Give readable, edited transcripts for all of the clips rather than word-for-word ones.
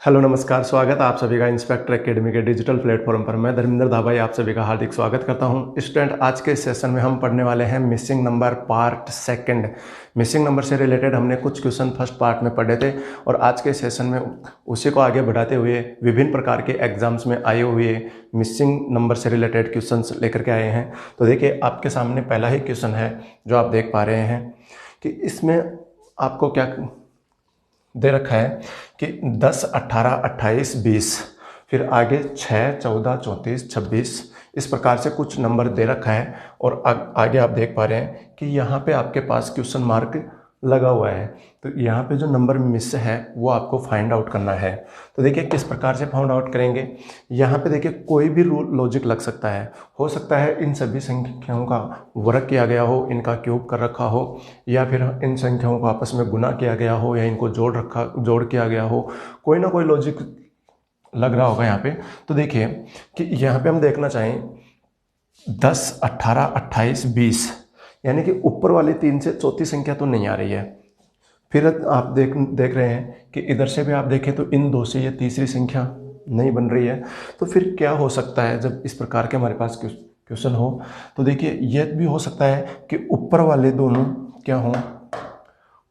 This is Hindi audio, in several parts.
हेलो नमस्कार, स्वागत है आप सभी का इंस्पेक्टर एकेडमी के डिजिटल प्लेटफॉर्म पर। मैं धर्मेंद्र धाबाई आप सभी का हार्दिक स्वागत करता हूं। स्टूडेंट, आज के सेशन में हम पढ़ने वाले हैं missing number part second. Missing number से रिलेटेड हमने कुछ क्वेश्चन फर्स्ट पार्ट में पढ़े थे और आज के सेशन में उसी को आगे बढ़ाते हुए विभिन्न प्रकार के एग्जाम्स में आए हुए मिसिंग नंबर से रिलेटेड क्वेश्चन लेकर के आए हैं। तो देखिए, आपके सामने पहला ही क्वेश्चन है जो आप देख पा रहे हैं कि इसमें आपको क्या दे रखा है कि 10, 18, 28, 20, फिर आगे 6, 14, 34, 26 इस प्रकार से कुछ नंबर दे रखा है। और आगे आप देख पा रहे हैं कि यहाँ पे आपके पास क्वेश्चन मार्क लगा हुआ है। तो यहाँ पे जो नंबर मिस है वो आपको फाइंड आउट करना है। तो देखिए किस प्रकार से फाइंड आउट करेंगे। यहाँ पे देखिए कोई भी लॉजिक लग सकता है। हो सकता है इन सभी संख्याओं का वर्ग किया गया हो, इनका क्यूब कर रखा हो, या फिर इन संख्याओं को आपस में गुना किया गया हो, या इनको जोड़ किया गया हो। कोई ना कोई लॉजिक लग रहा होगा यहाँ पे। तो देखिए कि यहाँ पे हम देखना चाहें 10, 18, 28, 20, यानी कि ऊपर वाली 3 से चौथी संख्या तो नहीं आ रही है। फिर आप देख रहे हैं कि इधर से भी आप देखें तो इन 2 से ये तीसरी संख्या नहीं बन रही है। तो फिर क्या हो सकता है जब इस प्रकार के हमारे पास क्वेश्चन हो। तो देखिए यह भी हो सकता है कि ऊपर वाले दोनों क्या हों,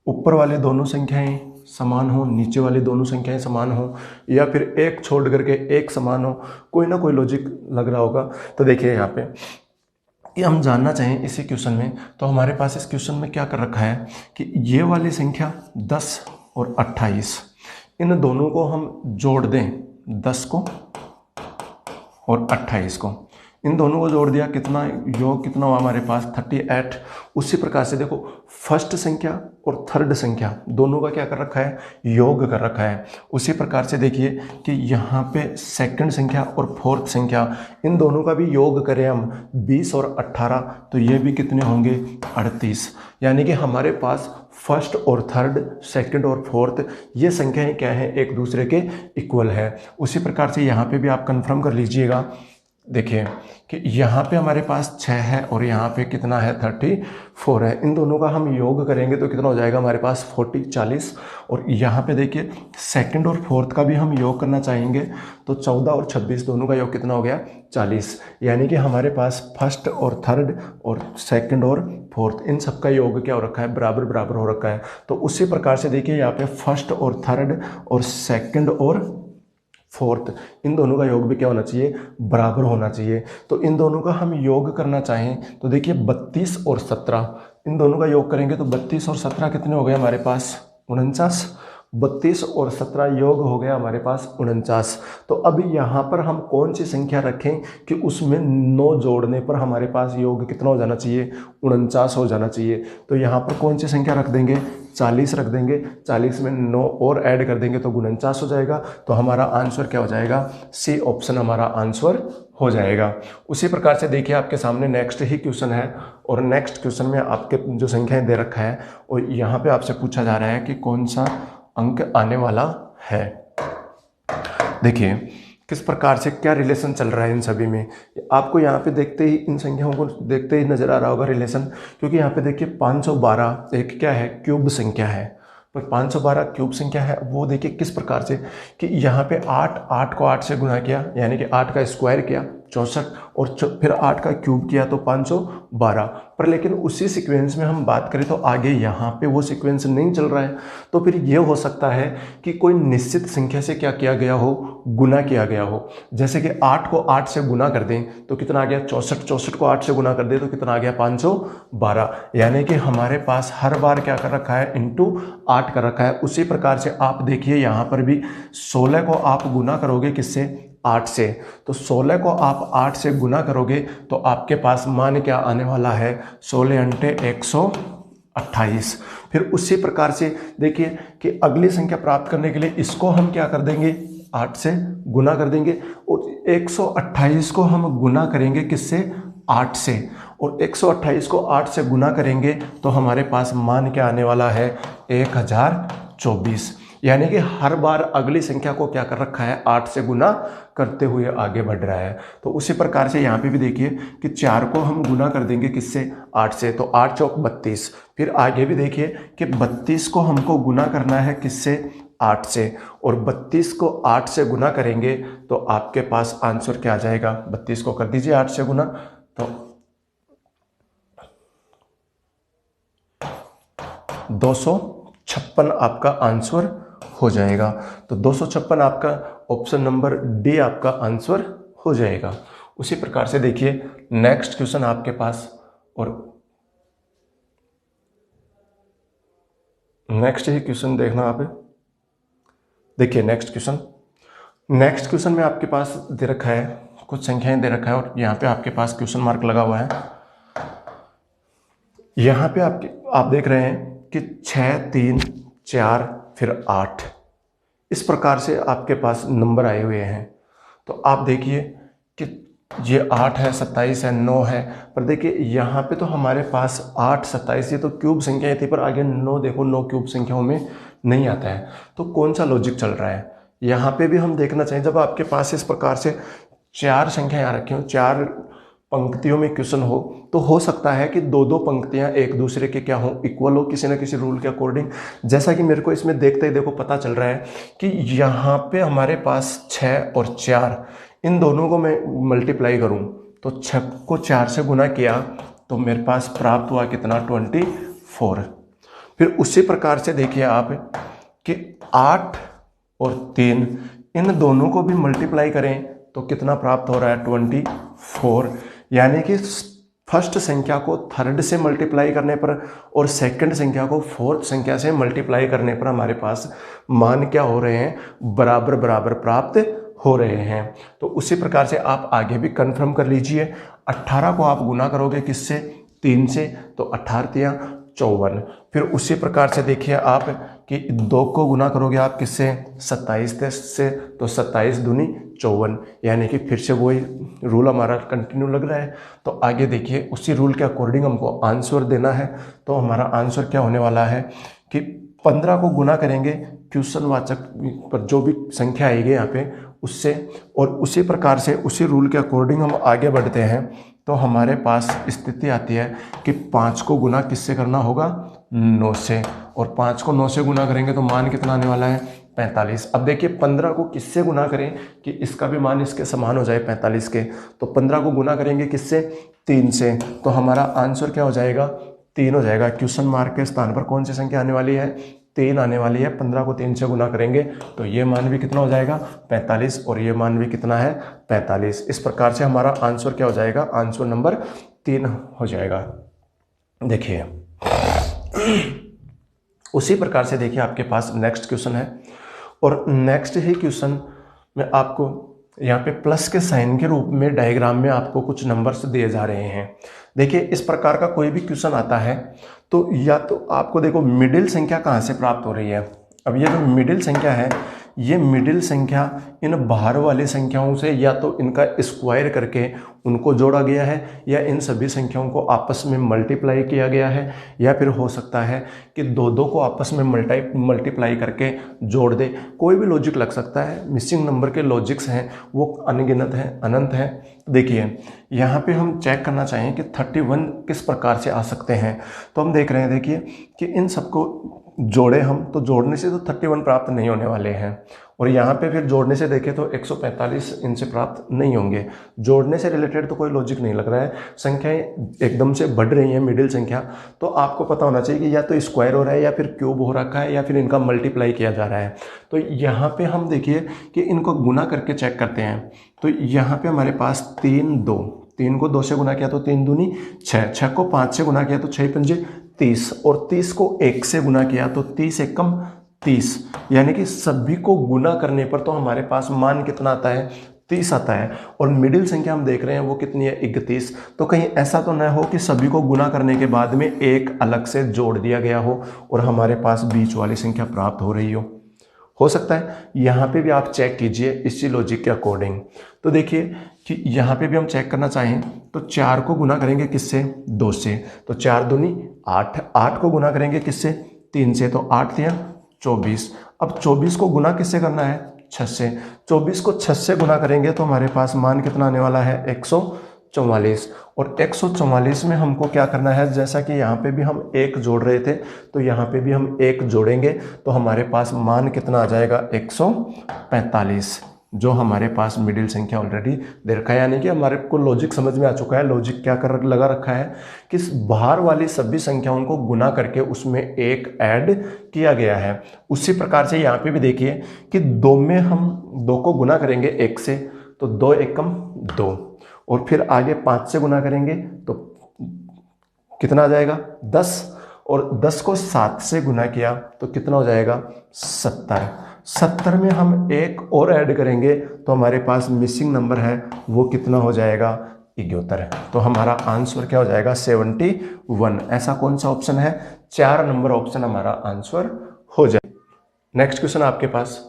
ऊपर वाले दोनों संख्याएं समान हो, नीचे वाली दोनों संख्याएं समान हो, या फिर एक छोड़ करके एक समान हो। कोई ना कोई लॉजिक लग रहा होगा। तो देखिए यहाँ पे ये हम जानना चाहें इसी क्वेश्चन में, तो हमारे पास इस क्वेश्चन में क्या कर रखा है कि ये वाली संख्या 10 और 28, इन दोनों को हम जोड़ दें, 10 को और 28 को, इन दोनों को जोड़ दिया, कितना योग कितना हुआ हमारे पास 38। उसी प्रकार से देखो फर्स्ट संख्या और थर्ड संख्या दोनों का क्या कर रखा है, योग कर रखा है। उसी प्रकार से देखिए कि यहाँ पे सेकंड संख्या और फोर्थ संख्या, इन दोनों का भी योग करें हम 20 और 18, तो ये भी कितने होंगे 38। यानी कि हमारे पास फर्स्ट और थर्ड, सेकंड और फोर्थ, ये संख्याएं क्या है, एक दूसरे के इक्वल है। उसी प्रकार से यहाँ पे भी आप कंफर्म कर लीजिएगा। देखिए कि यहाँ पे हमारे पास 6 है और यहाँ पे कितना है 34 है। इन दोनों का हम योग करेंगे तो कितना हो जाएगा हमारे पास 40। और यहाँ पे देखिए सेकंड और फोर्थ का भी हम योग करना चाहेंगे तो 14 और 26 दोनों का योग कितना हो गया 40। यानी कि हमारे पास फर्स्ट और थर्ड और सेकंड और फोर्थ, इन सबका योग क्या हो रखा है, बराबर बराबर हो रखा है। तो उसी प्रकार से देखिए यहाँ पे फर्स्ट और थर्ड और सेकंड और फोर्थ, इन दोनों का योग भी क्या होना चाहिए, बराबर होना चाहिए। तो इन दोनों का हम योग करना चाहें तो देखिए 32 और 17, इन दोनों का योग करेंगे तो 32 और 17 कितने हो गए हमारे पास 49। 32 और 17 योग हो गया हमारे पास 49। तो अब यहाँ पर हम कौन सी संख्या रखें कि उसमें 9 जोड़ने पर हमारे पास योग कितना हो जाना चाहिए, 49 हो जाना चाहिए। तो यहाँ पर कौन सी संख्या रख देंगे, 40 रख देंगे। 40 में 9 और ऐड कर देंगे तो 49 हो जाएगा। तो हमारा आंसर क्या हो जाएगा, सी ऑप्शन हमारा आंसर हो जाएगा। उसी प्रकार से देखिए आपके सामने नेक्स्ट ही क्वेश्चन है, और नेक्स्ट क्वेश्चन में आपके जो संख्याएं दे रखा है और यहाँ पे आपसे पूछा जा रहा है कि कौन सा अंक आने वाला है। देखिए किस प्रकार से क्या रिलेशन चल रहा है इन सभी में। आपको यहाँ पे देखते ही, इन संख्याओं को देखते ही नजर आ रहा होगा रिलेशन, क्योंकि यहाँ पे देखिए 512 एक क्या है, क्यूब संख्या है। पर 512 क्यूब संख्या है, वो देखिए किस प्रकार से कि यहाँ पे 8 को 8 से गुना किया, यानी कि 8 का स्क्वायर किया 64, और फिर 8 का क्यूब किया तो 512। पर लेकिन उसी सीक्वेंस में हम बात करें तो आगे यहाँ पे वो सीक्वेंस नहीं चल रहा है। तो फिर ये हो सकता है कि कोई निश्चित संख्या से क्या किया गया हो, गुना किया गया हो। जैसे कि 8 को 8 से गुना कर दें तो कितना आ गया 64, 64 को 8 से गुना कर दें तो कितना आ गया 512। यानी कि हमारे पास हर बार क्या कर रखा है, इंटू 8 कर रखा है। उसी प्रकार से आप देखिए यहाँ पर भी 16 को आप गुना करोगे किससे, 8 से। तो 16 को आप 8 से गुना करोगे तो आपके पास मान क्या आने वाला है, 16 × 128। फिर उसी प्रकार से देखिए कि अगली संख्या प्राप्त करने के लिए इसको हम क्या कर देंगे, 8 से गुना कर देंगे, और 128 को हम गुना करेंगे किससे, 8 से। और 128 को 8 से गुना करेंगे तो हमारे पास मान क्या आने वाला है, 1024। यानी कि हर बार अगली संख्या को क्या कर रखा है, 8 से गुना करते हुए आगे बढ़ रहा है। तो उसी प्रकार से यहाँ पे भी देखिए कि 4 को हम गुना कर देंगे किससे, 8 से, तो 8 चौक 32। फिर आगे भी देखिए कि 32 को हमको गुना करना है किससे, 8 से, और 32 को 8 से गुना करेंगे तो आपके पास आंसर क्या आ जाएगा, 32 को कर दीजिए 8 से गुना, तो 256 आपका आंसर हो जाएगा। तो 256 आपका ऑप्शन नंबर डी आपका आंसर हो जाएगा। उसी प्रकार से देखिए नेक्स्ट क्वेश्चन आपके पास, और नेक्स्ट ही क्वेश्चन देखना आप। देखिए नेक्स्ट क्वेश्चन में आपके पास दे रखा है, कुछ संख्याएं दे रखा है, और यहाँ पे आपके पास क्वेश्चन मार्क लगा हुआ है। यहाँ पे आप देख रहे हैं कि 6, 3, 4 फिर 8, इस प्रकार से आपके पास नंबर आए हुए हैं। तो आप देखिए कि ये 8 है, 27 है, 9 है, पर देखिए यहाँ पे तो हमारे पास 8, 27 ये तो क्यूब संख्याएं थी, पर आगे 9 देखो, 9 क्यूब संख्याओं में नहीं आता है। तो कौन सा लॉजिक चल रहा है यहाँ पे भी हम देखना चाहिए। जब आपके पास इस प्रकार से 4 संख्याएं आ रखी हो, 4 पंक्तियों में क्वेश्चन हो, तो हो सकता है कि 2-2 पंक्तियां एक दूसरे के क्या हो, इक्वल हो किसी न किसी रूल के अकॉर्डिंग। जैसा कि मेरे को इसमें देखते ही देखो पता चल रहा है कि यहाँ पे हमारे पास 6 और 4, इन दोनों को मैं मल्टीप्लाई करूँ तो 6 को 4 से गुना किया तो मेरे पास प्राप्त हुआ कितना, 24। फिर उसी प्रकार से देखिए आप कि 8 और 3 इन दोनों को भी मल्टीप्लाई करें तो कितना प्राप्त हो रहा है, 24। यानी कि फर्स्ट संख्या को थर्ड से मल्टीप्लाई करने पर और सेकंड संख्या को फोर्थ संख्या से मल्टीप्लाई करने पर हमारे पास मान क्या हो रहे हैं, बराबर बराबर प्राप्त हो रहे हैं। तो उसी प्रकार से आप आगे भी कंफर्म कर लीजिए। 18 को आप गुना करोगे किससे, 3 से, तो 18 तिया 54। फिर उसी प्रकार से देखिए आप कि 2 को गुना करोगे आप किससे, 27 से, तो 27 दूनी 54। यानी कि फिर से वही रूल हमारा कंटिन्यू लग रहा है। तो आगे देखिए उसी रूल के अकॉर्डिंग हमको आंसर देना है। तो हमारा आंसर क्या होने वाला है कि 15 को गुना करेंगे क्वेश्चन वाचक पर जो भी संख्या आएगी यहाँ पे उससे, और उसी प्रकार से उसी रूल के अकॉर्डिंग हम आगे बढ़ते हैं। तो हमारे पास स्थिति आती है कि 5 को गुना किससे करना होगा, 9 से, और 5 को 9 से गुना करेंगे तो मान कितना आने वाला है, 45। अब देखिए 15 को किससे गुना करें कि इसका भी मान इसके समान हो जाए 45 के, तो 15 को गुना करेंगे किससे, 3 से, तो हमारा आंसर क्या हो जाएगा, 3 हो जाएगा। क्वेश्चन मार्क के स्थान पर कौन सी संख्या आने वाली है, 3 आने वाली है। 15 को 3 से गुना करेंगे तो ये मान भी कितना हो जाएगा, 45, और ये मान भी कितना है, 45। इस प्रकार से हमारा आंसर क्या हो जाएगा, आंसर नंबर 3 हो जाएगा। देखिए उसी प्रकार से देखिए आपके पास नेक्स्ट क्वेश्चन है, और नेक्स्ट ही क्वेश्चन में आपको यहाँ पे प्लस के साइन के रूप में डायग्राम में आपको कुछ नंबर्स दिए जा रहे हैं। देखिए इस प्रकार का कोई भी क्वेश्चन आता है तो या तो आपको देखो मिडिल संख्या कहाँ से प्राप्त हो रही है। अब ये जो मिडिल संख्या है, ये मिडिल संख्या इन बाहर वाली संख्याओं से या तो इनका स्क्वायर करके उनको जोड़ा गया है, या इन सभी संख्याओं को आपस में मल्टीप्लाई किया गया है, या फिर हो सकता है कि दो को आपस में मल्टीप्लाई करके जोड़ दे। कोई भी लॉजिक लग सकता है। मिसिंग नंबर के लॉजिक्स हैं वो अनगिनत हैं, अनंत हैं। देखिए यहाँ पे हम चेक करना चाहें कि 31 किस प्रकार से आ सकते हैं, तो हम देख रहे हैं देखिए कि इन सबको जोड़े हम, तो जोड़ने से तो 31 प्राप्त नहीं होने वाले हैं, और यहाँ पे फिर जोड़ने से देखें तो 145 इनसे प्राप्त नहीं होंगे। जोड़ने से रिलेटेड तो कोई लॉजिक नहीं लग रहा है। संख्याएं एकदम से बढ़ रही हैं मिडिल संख्या, तो आपको पता होना चाहिए कि या तो स्क्वायर हो रहा है, या फिर क्यूब हो रखा है, या फिर इनका मल्टीप्लाई किया जा रहा है। तो यहाँ पे हम देखिए कि इनको गुना करके चेक करते हैं। तो यहाँ पे हमारे पास 3 को 2 से गुना किया तो 3 दूनी 6, 6 को 5 से गुना किया तो 6 पंजे 30, और 30 को 1 से गुना किया तो 30 एकम 30। यानी कि सभी को गुना करने पर तो हमारे पास मान कितना आता है, 30 आता है। और मिडिल संख्या हम देख रहे हैं वो कितनी है, 31। तो कहीं ऐसा तो न हो कि सभी को गुना करने के बाद में एक अलग से जोड़ दिया गया हो और हमारे पास बीच वाली संख्या प्राप्त हो रही हो सकता है। यहाँ पे भी आप चेक कीजिए इसी लॉजिक के अकॉर्डिंग। तो देखिए कि यहाँ पे भी हम चेक करना चाहें तो 4 को गुना करेंगे किससे, 2 से, तो 4 दूनी 8, 8 को गुना करेंगे किससे, 3 से, तो 8 तिया 24। अब 24 को गुना किससे करना है, 6 से। 24 को 6 से गुना करेंगे तो हमारे पास मान कितना आने वाला है, 124। 144। और 144 में हमको क्या करना है, जैसा कि यहाँ पे भी हम एक जोड़ रहे थे तो यहाँ पे भी हम एक जोड़ेंगे तो हमारे पास मान कितना आ जाएगा 145, जो हमारे पास मिडिल संख्या ऑलरेडी दे रखा है। यानी कि हमारे को लॉजिक समझ में आ चुका है। लॉजिक क्या कर लगा रखा है कि बाहर वाली सभी संख्याओं को गुना करके उसमें एक ऐड किया गया है। उसी प्रकार से यहाँ पे भी देखिए कि 2 में हम 2 को गुना करेंगे 1 से तो 2 एकम 2, और फिर आगे 5 से गुना करेंगे तो कितना आ जाएगा 10, और 10 को 7 से गुना किया तो कितना हो जाएगा 70। 70 में हम एक और ऐड करेंगे तो हमारे पास मिसिंग नंबर है वो कितना हो जाएगा 71। तो हमारा आंसर क्या हो जाएगा 71। ऐसा कौन सा ऑप्शन है, 4 नंबर ऑप्शन हमारा आंसर हो जाए। नेक्स्ट क्वेश्चन आपके पास,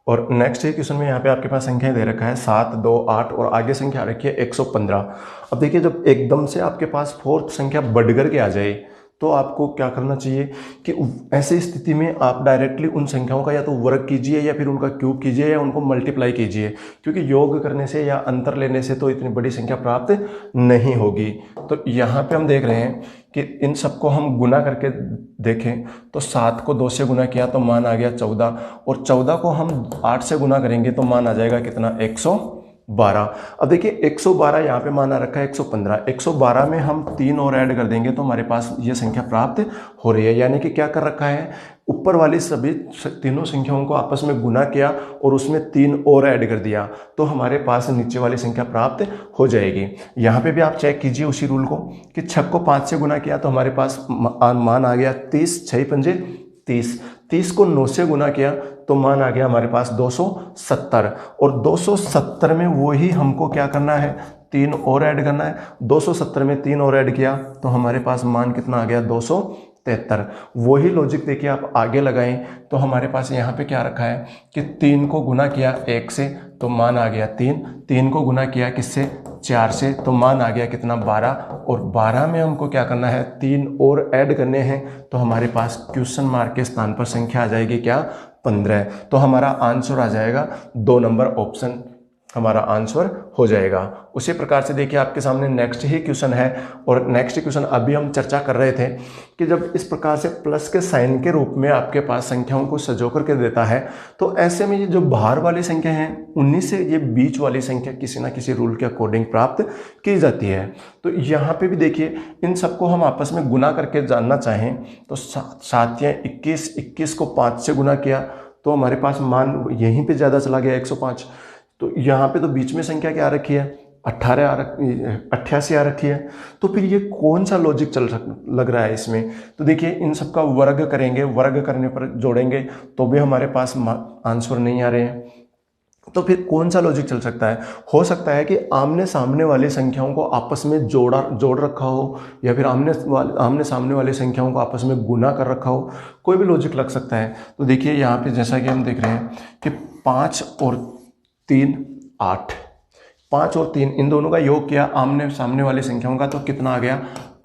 और नेक्स्ट ही क्वेश्चन में यहाँ पे आपके पास संख्या दे रखा है 7, 2, 8 और आगे संख्या रखी है 115। अब देखिए जब एकदम से आपके पास फोर्थ संख्या बढ़ कर के आ जाए तो आपको क्या करना चाहिए कि ऐसी स्थिति में आप डायरेक्टली उन संख्याओं का या तो वर्ग कीजिए या फिर उनका क्यूब कीजिए या उनको मल्टीप्लाई कीजिए, क्योंकि योग करने से या अंतर लेने से तो इतनी बड़ी संख्या प्राप्त नहीं होगी। तो यहाँ पे हम देख रहे हैं कि इन सबको हम गुना करके देखें तो 7 को 2 से गुना किया तो मान आ गया 14, और 14 को हम 8 से गुना करेंगे तो मान आ जाएगा कितना 112। अब देखिए 112 यहाँ पे मान आ रखा है 115। 112 में हम 3 और ऐड कर देंगे तो हमारे पास ये संख्या प्राप्त हो रही है। यानी कि क्या कर रखा है, ऊपर वाली सभी तीनों संख्याओं को आपस में गुना किया और उसमें 3 और ऐड कर दिया तो हमारे पास नीचे वाली संख्या प्राप्त हो जाएगी। यहाँ पे भी आप चेक कीजिए उसी रूल को कि 6 को 5 से गुना किया तो हमारे पास मान आ गया 30, 6 पंजे 30। 30 को 9 से गुना किया तो मान आ गया हमारे पास 270, और 270 में वही हमको क्या करना है 3 और ऐड करना है। 270 में 3 और ऐड किया तो हमारे पास मान कितना आ गया 273। वही लॉजिक देखिए आप आगे लगाएं तो हमारे पास यहाँ पे क्या रखा है कि 3 को गुना किया 1 से तो मान आ गया 3, 3 को गुना किया किससे 4 से तो मान आ गया कितना 12, और 12 में हमको क्या करना है 3 और ऐड करने हैं तो हमारे पास क्वेश्चन मार्क के स्थान पर संख्या आ जाएगी क्या 15। तो हमारा आंसर आ जाएगा 2 नंबर ऑप्शन हमारा आंसर हो जाएगा। उसी प्रकार से देखिए आपके सामने नेक्स्ट ही क्वेश्चन है, और नेक्स्ट क्वेश्चन अभी हम चर्चा कर रहे थे कि जब इस प्रकार से प्लस के साइन के रूप में आपके पास संख्याओं को सजो करके देता है तो ऐसे में ये जो बाहर वाली संख्या है उन्हीं से ये बीच वाली संख्या किसी ना किसी रूल के अकॉर्डिंग प्राप्त की जाती है। तो यहाँ पे भी देखिए इन सबको हम आपस में गुना करके जानना चाहें तो 7 या 21, 21 को 5 से गुना किया तो हमारे पास मान यहीं पर ज़्यादा चला गया 105। तो यहाँ पे तो बीच में संख्या क्या आ रखी है 88 आ रखी है। तो फिर ये कौन सा लॉजिक लग रहा है इसमें, तो देखिए इन सब का वर्ग करेंगे, वर्ग करने पर जोड़ेंगे तो भी हमारे पास आंसर नहीं आ रहे हैं। तो फिर कौन सा लॉजिक चल सकता है, हो सकता है कि आमने सामने वाली संख्याओं को आपस में जोड़ रखा हो, या फिर आमने सामने वाली संख्याओं को आपस में गुना कर रखा हो, कोई भी लॉजिक लग सकता है। तो देखिए यहाँ पे जैसा कि हम देख रहे हैं कि 5 और 3 8, 5 और 3 इन दोनों का योग किया आमने सामने वाली संख्याओं का तो कितना आ गया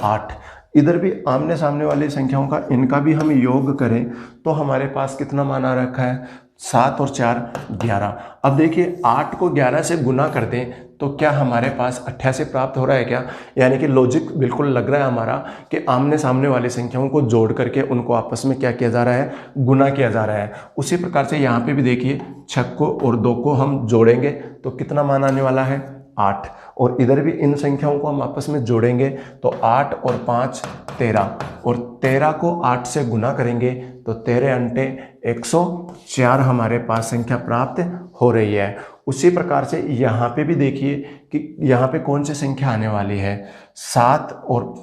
8। इधर भी आमने सामने वाली संख्याओं का इनका भी हम योग करें तो हमारे पास कितना मान आ रखा है 7 और 4 11। अब देखिए 8 को 11 से गुना कर दें तो क्या हमारे पास 88 प्राप्त हो रहा है क्या, यानी कि लॉजिक बिल्कुल लग रहा है हमारा कि आमने सामने वाली संख्याओं को जोड़ करके उनको आपस में क्या किया जा रहा है गुना किया जा रहा है। उसी प्रकार से यहाँ पे भी देखिए 6 को और 2 को हम जोड़ेंगे तो कितना मान आने वाला है 8, और इधर भी इन संख्याओं को हम आपस में जोड़ेंगे तो 8 और 5 13, और 13 को 8 से गुना करेंगे तो 13 अंटे 104 हमारे पास संख्या प्राप्त हो रही है। उसी प्रकार से यहाँ पे भी देखिए कि यहाँ पे कौन सी संख्या आने वाली है 7 और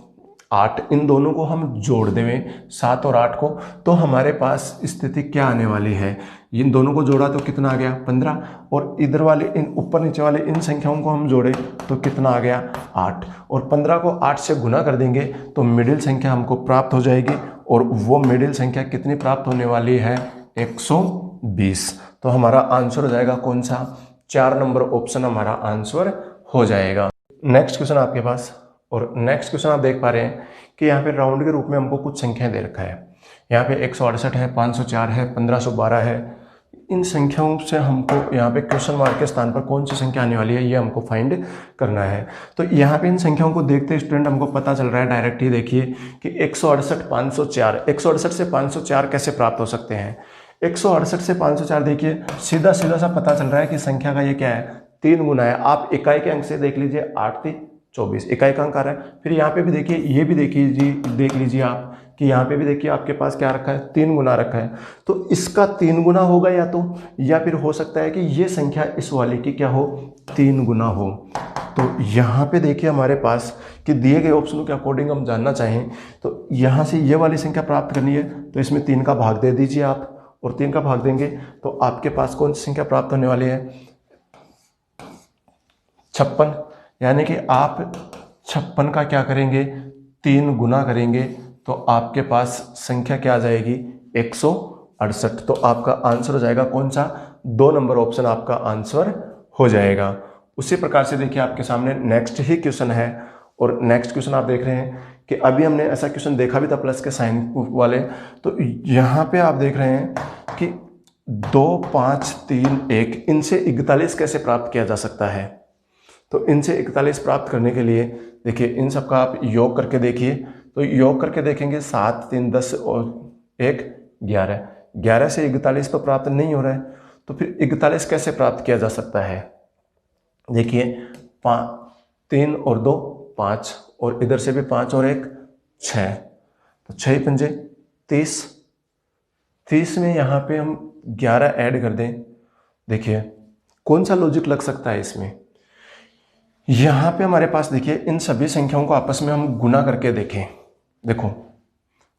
8, इन दोनों को हम जोड़ दें 7 और 8 को तो हमारे पास स्थिति क्या आने वाली है, इन दोनों को जोड़ा तो कितना आ गया 15, और इधर वाले इन ऊपर नीचे वाले इन संख्याओं को हम जोड़े तो कितना आ गया 8, और 15 को 8 से गुना कर देंगे तो मिडिल संख्या हमको प्राप्त हो जाएगी, और वो मिडिल संख्या कितनी प्राप्त होने वाली है 120। तो हमारा आंसर हो जाएगा कौन सा 4 नंबर ऑप्शन हमारा आंसर हो जाएगा। नेक्स्ट क्वेश्चन आपके पास, और नेक्स्ट क्वेश्चन आप देख पा रहे हैं कि यहाँ पे राउंड के रूप में हमको कुछ संख्याएं दे रखा है। यहाँ पे 168 है, 504 है, 1512 है, इन संख्याओं से हमको यहाँ पे क्वेश्चन मार्क के स्थान पर कौन सी संख्या आने वाली है ये हमको फाइंड करना है। तो यहाँ पे इन संख्याओं को देखते स्टूडेंट हमको पता चल रहा है डायरेक्ट ही, देखिए कि 168 504, 168 से 504 कैसे प्राप्त हो सकते हैं। 168 से 504 देखिए सीधा सीधा सा पता चल रहा है कि संख्या का ये क्या है, 3 गुना है। आप इकाई के अंक से देख लीजिए, 8 3 24 इकाई का अंक आ रहा है। फिर यहाँ पे भी देखिए, ये भी देखिए जी, देख लीजिए आप कि यहाँ पे भी देखिए आपके पास क्या रखा है, 3 गुना रखा है। तो इसका 3 गुना होगा या फिर हो सकता है कि ये संख्या इस वाले की क्या हो, 3 गुना हो। तो यहाँ पे देखिए हमारे पास कि दिए गए ऑप्शनों के अकॉर्डिंग हम जानना चाहें तो यहाँ से ये वाली संख्या प्राप्त करनी है, तो इसमें 3 का भाग दे दीजिए आप, और 3 का भाग देंगे तो आपके पास कौन सी संख्या प्राप्त होने वाली है, 56। यानी कि आप 56 का क्या करेंगे, 3 गुना करेंगे तो आपके पास संख्या क्या आ जाएगी, 168। तो आपका आंसर हो जाएगा कौन सा, 2 नंबर ऑप्शन आपका आंसर हो जाएगा। उसी प्रकार से देखिए आपके सामने नेक्स्ट ही क्वेश्चन है, और नेक्स्ट क्वेश्चन आप देख रहे हैं कि अभी हमने ऐसा क्वेश्चन देखा भी था प्लस के साइन वाले। तो यहाँ पे आप देख रहे हैं कि 2 5 3 1 इनसे 41 कैसे प्राप्त किया जा सकता है। तो इनसे 41 प्राप्त करने के लिए देखिए इन सब का आप योग करके देखिए, तो योग करके देखेंगे 7 3 10 और 1 11, 11 से 41 तो प्राप्त नहीं हो रहा है, तो फिर 41 कैसे प्राप्त किया जा सकता है। देखिए 3 और 2 5, और इधर से भी 5 और 1 6, तो 6 पंजे 30, 30 में यहाँ पे हम 11 ऐड कर दें। देखिए कौन सा लॉजिक लग सकता है इसमें, यहाँ पे हमारे पास देखिए इन सभी संख्याओं को आपस में हम गुना करके देखें। देखो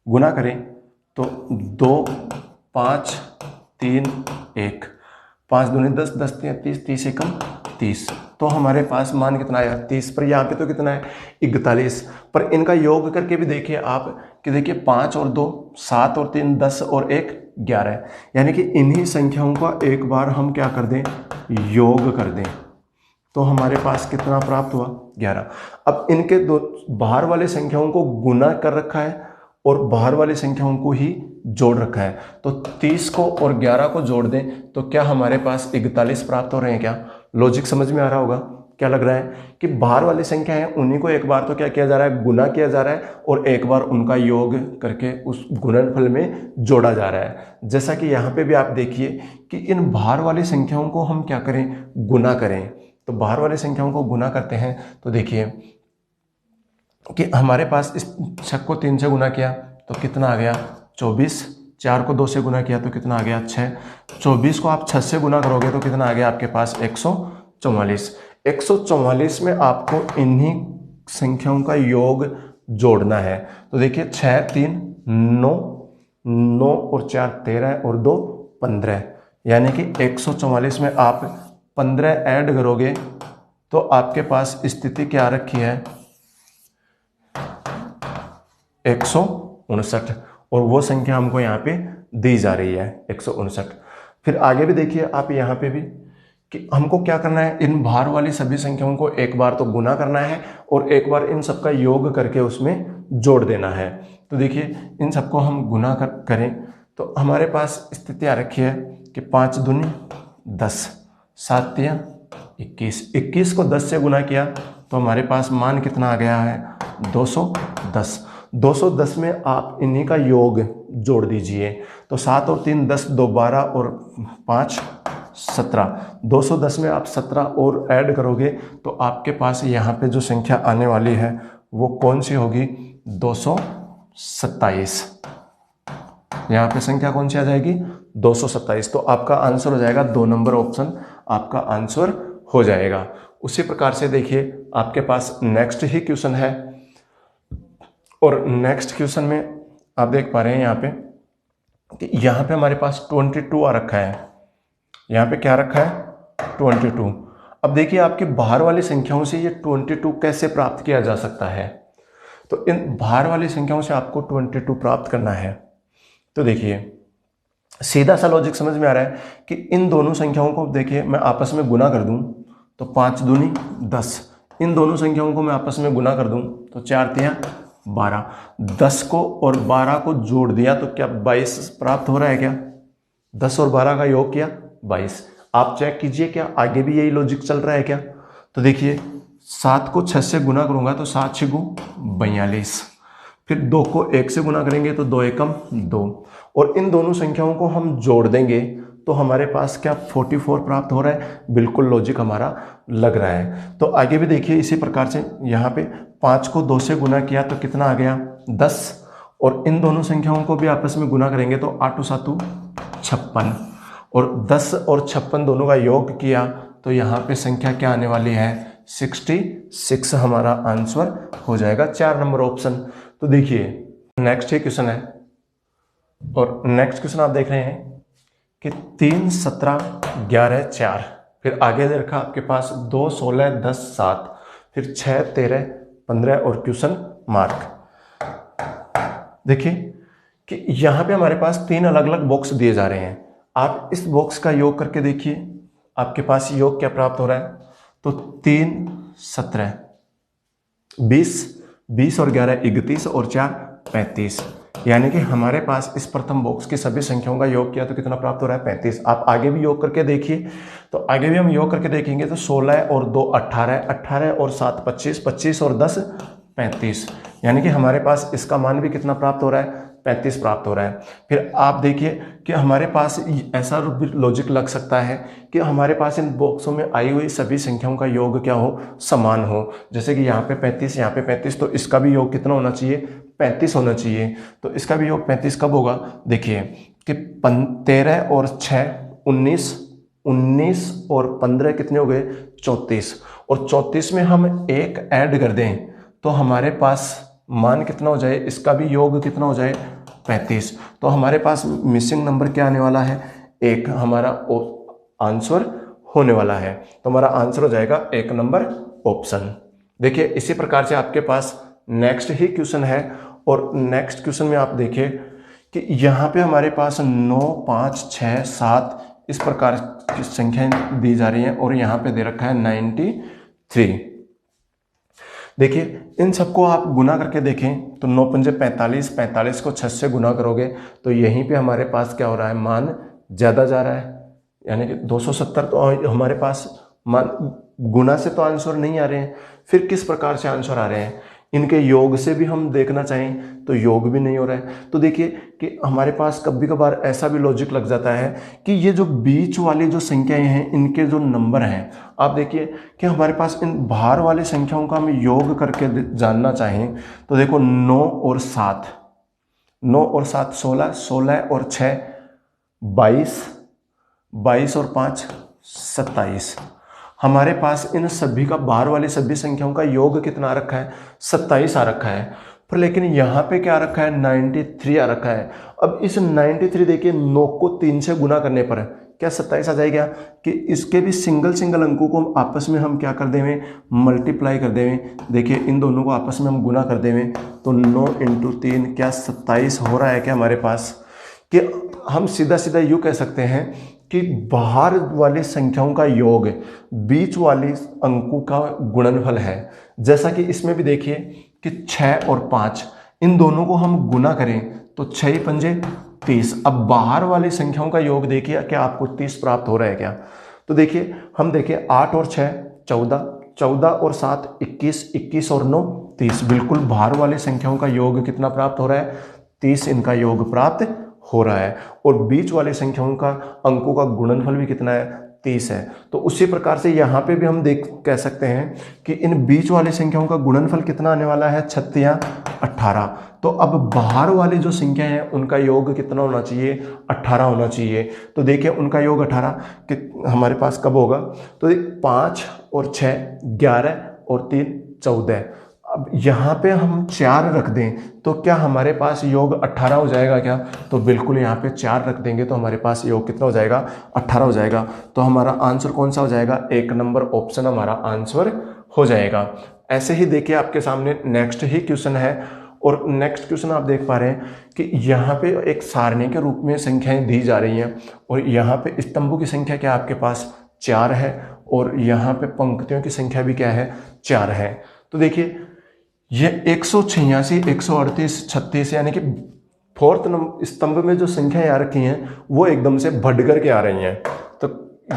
गुना करें तो 2 5 3 1, 5 दूनी 10, 10 3 30, 30 एकम 30, तो हमारे पास मान कितना आया 30। पर यहाँ पे तो कितना है 41, पर इनका योग करके भी देखिए आप कि देखिए 5 और 2 7 और 3 10 और 1 11, यानी कि इन्हीं संख्याओं का एक बार हम क्या कर दें, योग कर दें, तो हमारे पास कितना प्राप्त हुआ 11। अब इनके दो बाहर वाले संख्याओं को गुना कर रखा है और बाहर वाली संख्याओं को ही जोड़ रखा है, तो 30 को और 11 को जोड़ दें तो क्या हमारे पास 41 प्राप्त हो रहे हैं। क्या लॉजिक समझ में आ रहा होगा, क्या लग रहा है कि बाहर वाली संख्या है उन्हीं को एक बार तो क्या किया जा रहा है, गुना किया जा रहा है, और एक बार उनका योग करके उस गुणनफल में जोड़ा जा रहा है। जैसा कि यहाँ पे भी आप देखिए कि इन बाहर वाली संख्याओं को हम क्या करें, गुना करें। तो बाहर वाली संख्याओं को गुना करते हैं तो देखिए कि हमारे पास इस 6 को 3 से गुना किया तो कितना आ गया 24, 4 को 2 से गुना किया तो कितना आ गया 6, 24 को आप 6 से गुना करोगे तो कितना आ गया आपके पास 144। 144 में आपको इन्हीं संख्याओं का योग जोड़ना है। तो देखिए 6 3 9, 9 और 4 13 और 2 15, यानी कि 144 में आप 15 ऐड करोगे तो आपके पास स्थिति क्या रखी है 159, और वो संख्या हमको यहाँ पे दी जा रही है 159। फिर आगे भी देखिए आप यहाँ पे भी कि हमको क्या करना है, इन बाहर वाली सभी संख्याओं को एक बार तो गुना करना है और एक बार इन सबका योग करके उसमें जोड़ देना है। तो देखिए इन सबको हम गुना करें तो हमारे पास स्थिति आ रखी है कि 5 दूनी 10, 7 तिया 21, 21 को 10 से गुना किया तो हमारे पास मान कितना आ गया है 210। 210 में आप इन्हीं का योग जोड़ दीजिए, तो 7 और 3 10, 2 12 और 5 17। 210 में आप 17 और ऐड करोगे तो आपके पास यहाँ पे जो संख्या आने वाली है वो कौन सी होगी 227। यहाँ पे संख्या कौन सी आ जाएगी 227। तो आपका आंसर हो जाएगा 2 नंबर ऑप्शन आपका आंसर हो जाएगा। उसी प्रकार से देखिए आपके पास नेक्स्ट ही क्वेश्चन है, और नेक्स्ट क्वेश्चन में आप देख पा रहे हैं यहाँ पे कि यहाँ पे हमारे पास 22 आ रखा है, यहाँ पे क्या रखा है 22। अब देखिए आपके बाहर वाली संख्याओं से ये 22 कैसे प्राप्त किया जा सकता है। तो इन बाहर वाली संख्याओं से आपको 22 प्राप्त करना है। तो देखिए सीधा सा लॉजिक समझ में आ रहा है कि इन दोनों संख्याओं को देखिए मैं आपस में गुना कर दूं तो 5 दूनी 10, इन दोनों संख्याओं को मैं आपस में गुना कर दूं तो 4 तिया 12, 10 को और 12 को जोड़ दिया तो क्या 22 प्राप्त हो रहा है क्या, 10 और 12 का योग किया 22। आप चेक कीजिए क्या आगे भी यही लॉजिक चल रहा है क्या। तो देखिए 7 को 6 से गुना करूंगा तो 7 6 42, फिर 2 को 1 से गुना करेंगे तो 2 एकम 2, और इन दोनों संख्याओं को हम जोड़ देंगे तो हमारे पास क्या 44 प्राप्त हो रहा है। बिल्कुल लॉजिक हमारा लग रहा है। तो आगे भी देखिए इसी प्रकार से यहाँ पे 5 को 2 से गुना किया तो कितना आ गया 10, और इन दोनों संख्याओं को भी आपस में गुना करेंगे तो 8 7 56, और 10 और 56 दोनों का योग किया तो यहाँ पे संख्या क्या आने वाली है 66 हमारा आंसर हो जाएगा, 4 नंबर ऑप्शन। तो देखिए नेक्स्ट ही क्वेश्चन है, और नेक्स्ट क्वेश्चन आप देख रहे हैं कि 3 17 11 4, फिर आगे दे रखा आपके पास 2 16 10 7, फिर 6 13 15 और क्वेश्चन मार्क। देखिए कि यहाँ पे हमारे पास 3 अलग अलग बॉक्स दिए जा रहे हैं। आप इस बॉक्स का योग करके देखिए आपके पास योग क्या प्राप्त हो रहा है। तो 3 17 20 और 11 31 और 4 35, यानी कि हमारे पास इस प्रथम बॉक्स की सभी संख्याओं का योग किया तो कितना प्राप्त हो रहा है 35। आप आगे भी योग करके देखिए, तो आगे भी हम योग करके देखेंगे तो 16 और 2 18, 18 और 7 25, 25 और 10 35, यानी कि हमारे पास इसका मान भी कितना प्राप्त हो रहा है 35 प्राप्त हो रहा है। फिर आप देखिए कि हमारे पास ऐसा लॉजिक लग सकता है कि हमारे पास इन बॉक्सों में आई हुई सभी संख्याओं का योग क्या हो समान हो, जैसे कि यहाँ पे 35 यहाँ पे 35, तो इसका भी योग कितना होना चाहिए 35 होना चाहिए। तो इसका भी योग 35 कब होगा, देखिए कि 13 और 6 19, 19 और 15 कितने हो गए 34, और 34 में हम एक ऐड कर दें तो हमारे पास मान कितना हो जाए, इसका भी योग कितना हो जाए 35। तो हमारे पास मिसिंग नंबर क्या आने वाला है 1, हमारा आंसर होने वाला है। तो हमारा आंसर हो जाएगा 1 नंबर ऑप्शन। देखिए इसी प्रकार से आपके पास नेक्स्ट ही क्वेश्चन है, और नेक्स्ट क्वेश्चन में आप देखिए कि यहाँ पे हमारे पास 9 5 6 7 इस प्रकार की संख्याएं दी जा रही हैं, और यहाँ पे दे रखा है 93। देखिए इन सबको आप गुना करके देखें तो 9 पंजे 45, 45 को 6 से गुना करोगे तो यहीं पे हमारे पास क्या हो रहा है मान ज़्यादा जा रहा है, यानी कि 270। तो हमारे पास मान गुना से तो आंसर नहीं आ रहे हैं, फिर किस प्रकार से आंसर आ रहे हैं, इनके योग से भी हम देखना चाहें तो योग भी नहीं हो रहा है। तो देखिए कि हमारे पास कभी कभार ऐसा भी लॉजिक लग जाता है कि ये जो बीच वाली जो संख्याएं हैं इनके जो नंबर हैं, आप देखिए कि हमारे पास इन बाहर वाली संख्याओं का हम योग करके जानना चाहें तो देखो 9 और 7, 9 और 7 16, 16 और 6 22, 22 और 5 27। हमारे पास इन सभी का बाहर वाली सभी संख्याओं का योग कितना आ रखा है 27 आ रखा है, पर लेकिन यहाँ पे क्या आ रखा है 93 आ रखा है। अब इस 93 देखिए 9 को 3 से गुना करने पर क्या 27 आ जाएगा, कि इसके भी सिंगल सिंगल अंकों को आपस में हम क्या कर देवें मल्टीप्लाई कर देवें। देखिए इन दोनों को आपस में हम गुना कर देवें तो 9 × 3 क्या 27 हो रहा है क्या हमारे पास, कि हम सीधा सीधा यूँ कह सकते हैं कि बाहर वाली संख्याओं का योग बीच वाली अंकों का गुणनफल है। जैसा कि इसमें भी देखिए कि 6 और 5 इन दोनों को हम गुना करें तो 6 पंजे 30। अब बाहर वाली संख्याओं का योग देखिए क्या आपको 30 प्राप्त हो रहा है क्या। तो देखिए हम देखिए 8 और 6 14, 14 और 7 21, 21 और 9 30। बिल्कुल बाहर वाली संख्याओं का योग कितना प्राप्त हो रहा है 30 इनका योग प्राप्त हो रहा है, और बीच वाली संख्याओं का अंकों का गुणनफल भी कितना है 30 है। तो उसी प्रकार से यहाँ पे भी हम कह सकते हैं कि इन बीच वाली संख्याओं का गुणनफल कितना आने वाला है 36 18। तो अब बाहर वाली जो संख्या है उनका योग कितना होना चाहिए 18 होना चाहिए। तो देखिए उनका योग 18 कि हमारे पास कब होगा, तो 5 और 6 11 और 3 14। अब यहाँ पे हम 4 रख दें तो क्या हमारे पास योग 18 हो जाएगा क्या, तो बिल्कुल यहाँ पे 4 रख देंगे तो हमारे पास योग कितना हो जाएगा 18 हो जाएगा। तो हमारा आंसर कौन सा हो जाएगा 1 नंबर ऑप्शन हमारा आंसर हो जाएगा। ऐसे ही देखिए आपके सामने नेक्स्ट ही क्वेश्चन है, और नेक्स्ट क्वेश्चन आप देख पा रहे हैं कि यहाँ पे एक सारणी के रूप में संख्याएं दी जा रही हैं, और यहाँ पे स्तंभों की संख्या क्या आपके पास 4 है, और यहाँ पे पंक्तियों की संख्या भी क्या है 4 है। तो देखिए ये 186 138 36 यानी कि फोर्थ नंबर स्तंभ में जो संख्याएं आ रखी हैं वो एकदम से बढ़ करके आ रही हैं। तो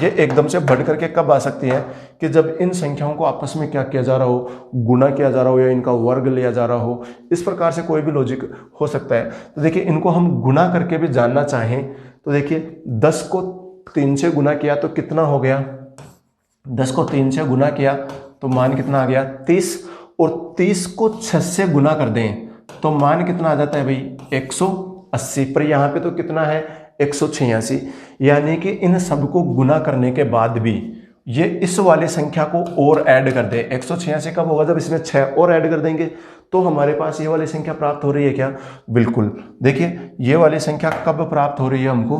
ये एकदम से बढ़ करके कब आ सकती है कि जब इन संख्याओं को आपस में क्या किया जा रहा हो, गुणा किया जा रहा हो या इनका वर्ग लिया जा रहा हो। इस प्रकार से कोई भी लॉजिक हो सकता है। तो देखिए इनको हम गुणा करके भी जानना चाहें तो देखिए 10 को 3 से गुना किया तो कितना हो गया, 10 को 3 से गुना किया तो मान कितना आ गया 30, और 30 को 6 से गुना कर दें तो मान कितना आ जाता है भाई 180। पर यहाँ पे तो कितना है 186। यानी कि इन सबको गुना करने के बाद भी ये इस वाली संख्या को और ऐड कर दे। 186 कब होगा, जब इसमें 6 और ऐड कर देंगे तो हमारे पास ये वाली संख्या प्राप्त हो रही है क्या, बिल्कुल। देखिए ये वाली संख्या कब प्राप्त हो रही है हमको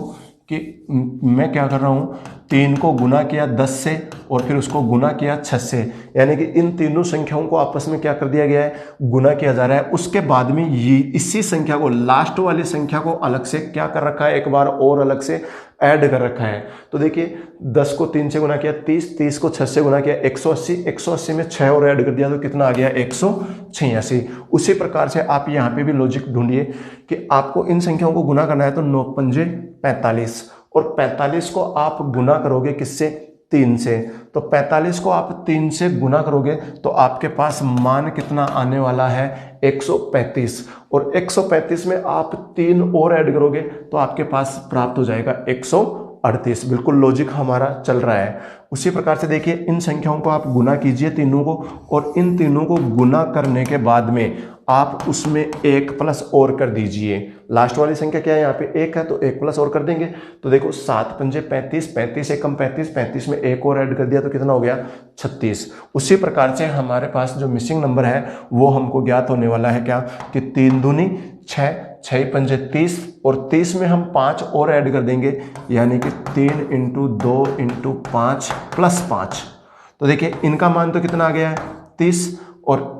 कि मैं क्या कर रहा हूँ, 3 को गुना किया 10 से और फिर उसको गुना किया 6 से, यानी कि इन तीनों संख्याओं को आपस में क्या कर दिया गया है, गुना किया जा रहा है। उसके बाद में ये इसी संख्या को, लास्ट वाली संख्या को अलग से क्या कर रखा है, एक बार और अलग से ऐड कर रखा है। तो देखिए 10 को 3 से गुना किया 30, 30 को 6 से गुना किया 180, 180 में 6 और ऐड कर दिया तो कितना आ गया 186। उसी प्रकार से आप यहाँ पे भी लॉजिक ढूंढिए कि आपको इन संख्याओं को गुना करना है तो 9 पंजे 45, और 45 को आप गुना करोगे किससे, 3 से। तो 45 को आप 3 से गुना करोगे तो आपके पास मान कितना आने वाला है 135, और 135 में आप 3 और ऐड करोगे तो आपके पास प्राप्त हो जाएगा 138। बिल्कुल लॉजिक हमारा चल रहा है। उसी प्रकार से देखिए इन संख्याओं को आप गुना कीजिए तीनों को, और इन तीनों को गुना करने के बाद में आप उसमें एक प्लस और कर दीजिए। लास्ट वाली संख्या क्या है, यहाँ पे 1 है तो 1 प्लस और कर देंगे तो देखो 7 पंजे 35, 35 एकम 35, 35 में 1 और ऐड कर दिया तो कितना हो गया 36। उसी प्रकार से हमारे पास जो मिसिंग नंबर है वो हमको ज्ञात होने वाला है क्या, कि 3 दूनी 6, 6 पंजे 30, और 30 में हम 5 और ऐड कर देंगे, यानी कि 3 इंटू 2 इंटू 5 प्लस 5। तो देखिए इनका मान तो कितना आ गया है 30, और